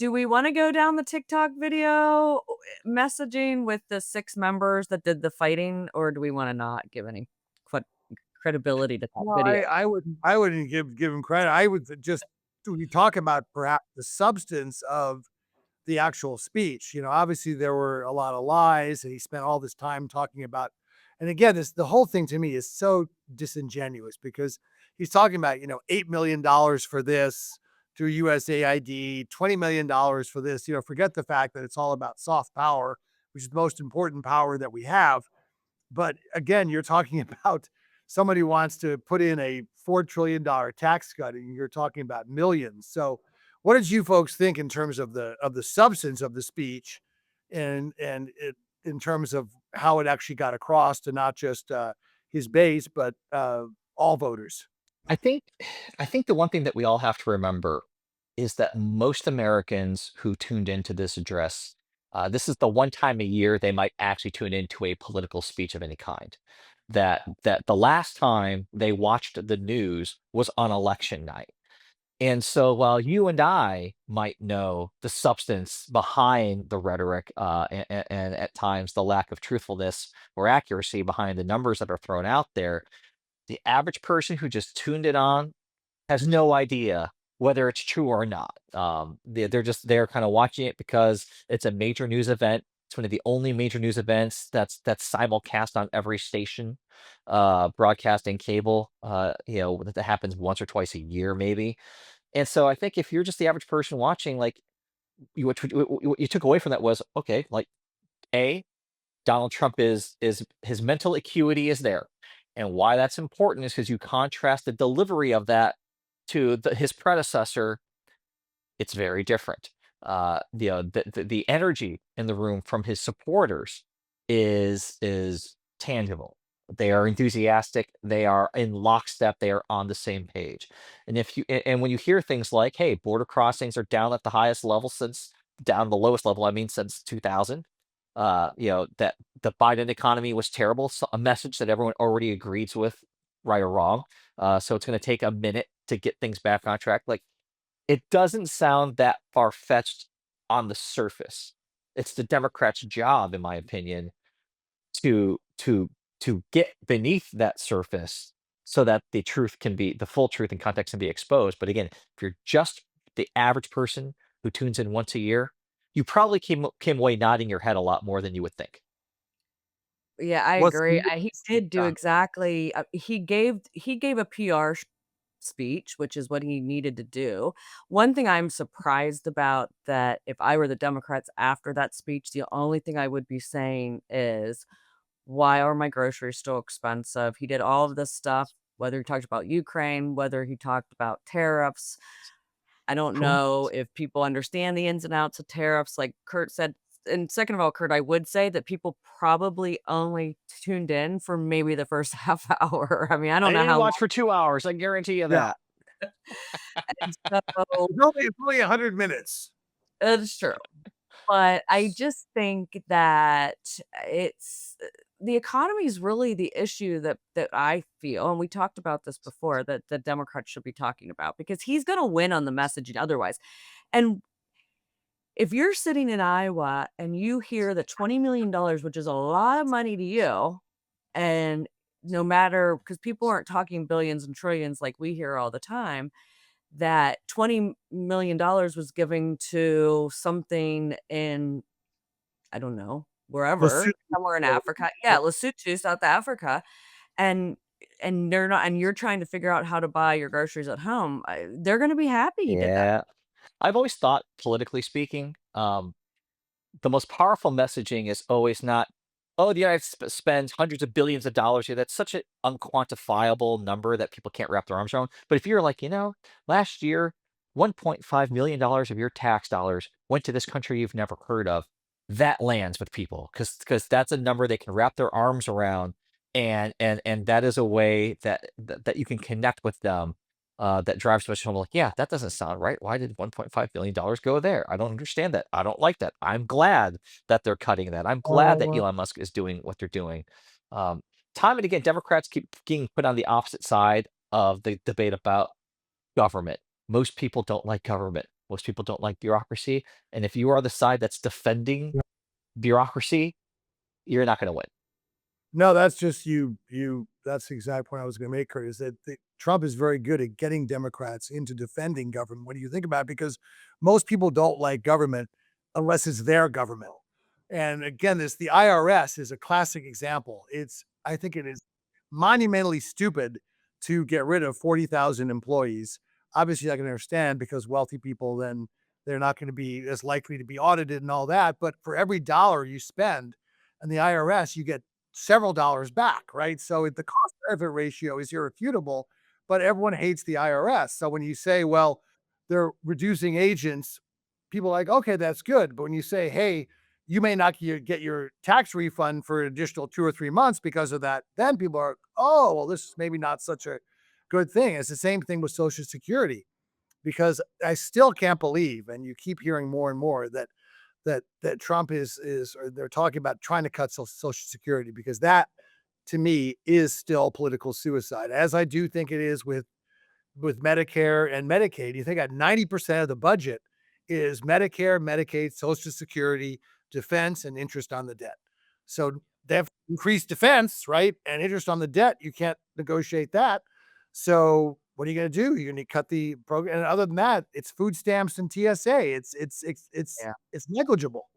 do we want to go down the TikTok video messaging with the 6 members that did the fighting, or do we want to not give any cred- credibility to that Well, video? I wouldn't give him credit. I would just we talk about perhaps the substance of the actual speech. Obviously there were a lot of lies, and he spent all this time talking about. And again, the whole thing to me is so disingenuous because he's talking about $8 million for this through USAID, $20 million for this. Forget the fact that it's all about soft power, which is the most important power that we have. But again, you're talking about somebody who wants to put in a $4 trillion tax cut, and you're talking about millions. So, what did you folks think in terms of the substance of the speech, and in terms of how it actually got across to not just his base, but all voters? I think I think the one thing that we all have to remember is that most Americans who tuned into this address, this is the one time a year they might actually tune into a political speech of any kind. That the last time they watched the news was on election night. And so while you and I might know the substance behind the rhetoric, and at times the lack of truthfulness or accuracy behind the numbers that are thrown out there, the average person who just tuned it on has no idea whether it's true or not. They're just there kind of watching it because it's a major news event. It's one of the only major news events that's simulcast on every station, broadcasting cable. That happens once or twice a year, maybe. And so I think if you're just the average person watching, like what you took away from that was okay, like a Donald Trump is his mental acuity is there. And why that's important is because you contrast the delivery of that to his predecessor, it's very different. The energy in the room from his supporters is tangible. They are enthusiastic. They are in lockstep. They are on the same page. And when you hear things like, "Hey, border crossings are down at the highest level since down the lowest level," I mean, since 2000. That the Biden economy was terrible. So a message that everyone already agrees with, right or wrong. So it's going to take a minute to get things back on track. Like it doesn't sound that far fetched on the surface. It's the Democrats' job, in my opinion, to to to get beneath that surface so that the full truth and context can be exposed. But again, if you're just the average person who tunes in once a year, you probably came away nodding your head a lot more than you would think. Yeah, I What's agree. He did do yeah. exactly. He gave a PR speech, which is what he needed to do. One thing I'm surprised about that if I were the Democrats after that speech, the only thing I would be saying is, why are my groceries still expensive? He did all of this stuff, whether he talked about Ukraine, whether he talked about tariffs. I don't Cool. know if people understand the ins and outs of tariffs, like Kurt said. And second of all, Kurt, I would say that people probably only tuned in for maybe the first half hour. I mean, I don't I know didn't how watch long. for 2 hours. I guarantee you Yeah. that. And so It's only 100 minutes. it's true. But I just think that it's the economy is really the issue that I feel, and we talked about this before, that the Democrats should be talking about because he's gonna win on the messaging otherwise. And if you're sitting in Iowa and you hear that $20 million, which is a lot of money to you, and no matter because people aren't talking billions and trillions like we hear all the time, that $20 million was given to something in, I don't know, wherever, Lesotho. somewhere in Africa. Yeah, Lesotho, South Africa, and they're not, and you're trying to figure out how to buy your groceries at home. They're gonna be happy he did that. Yeah. I've always thought, politically speaking, the most powerful messaging is always not, "Oh, the United spends hundreds of billions of dollars here." That's such an unquantifiable number that people can't wrap their arms around. But if you're like, last year, $1.5 million of your tax dollars went to this country you've never heard of, that lands with people because that's a number they can wrap their arms around, and that is a way that you can connect with them, that drives much home. Like, yeah, that doesn't sound right. Why did $1.5 billion go there? I don't understand that. I don't like that. I'm glad that they're cutting that. I'm glad that Elon Musk is doing what they're doing. Um, Time and again, Democrats keep getting put on the opposite side of the debate about government. Most people don't like government. Most people don't like bureaucracy. And if you are the side that's defending bureaucracy, you're not going to win. No, that's just that's the exact point I was gonna make, Kurt, is that Trump is very good at getting Democrats into defending government when you think about it, because most people don't like government unless it's their government. And again, the IRS is a classic example. I think it is monumentally stupid to get rid of 40,000 employees. Obviously, I can understand because wealthy people, then they're not gonna be as likely to be audited and all that, but for every dollar you spend in the IRS, you get several dollars back, right? So the cost benefit ratio is irrefutable, but everyone hates the IRS. So when you say, well, they're reducing agents, people are like, okay, that's good. But when you say, hey, you may not get your tax refund for an additional 2 or 3 months because of that, then people are, oh, well, this is maybe not such a good thing. It's the same thing with Social Security, because I still can't believe, and you keep hearing more and more that Trump is or they're talking about trying to cut Social Security, because that to me is still political suicide, as I do think it is with Medicare and Medicaid. You think at 90% of the budget is Medicare, Medicaid, Social Security, defense, and interest on the debt. So they have increased defense, right? And interest on the debt. You can't negotiate that. So what are you going to do? You're going to cut the program. And other than that, it's food stamps and TSA. It's Yeah. negligible.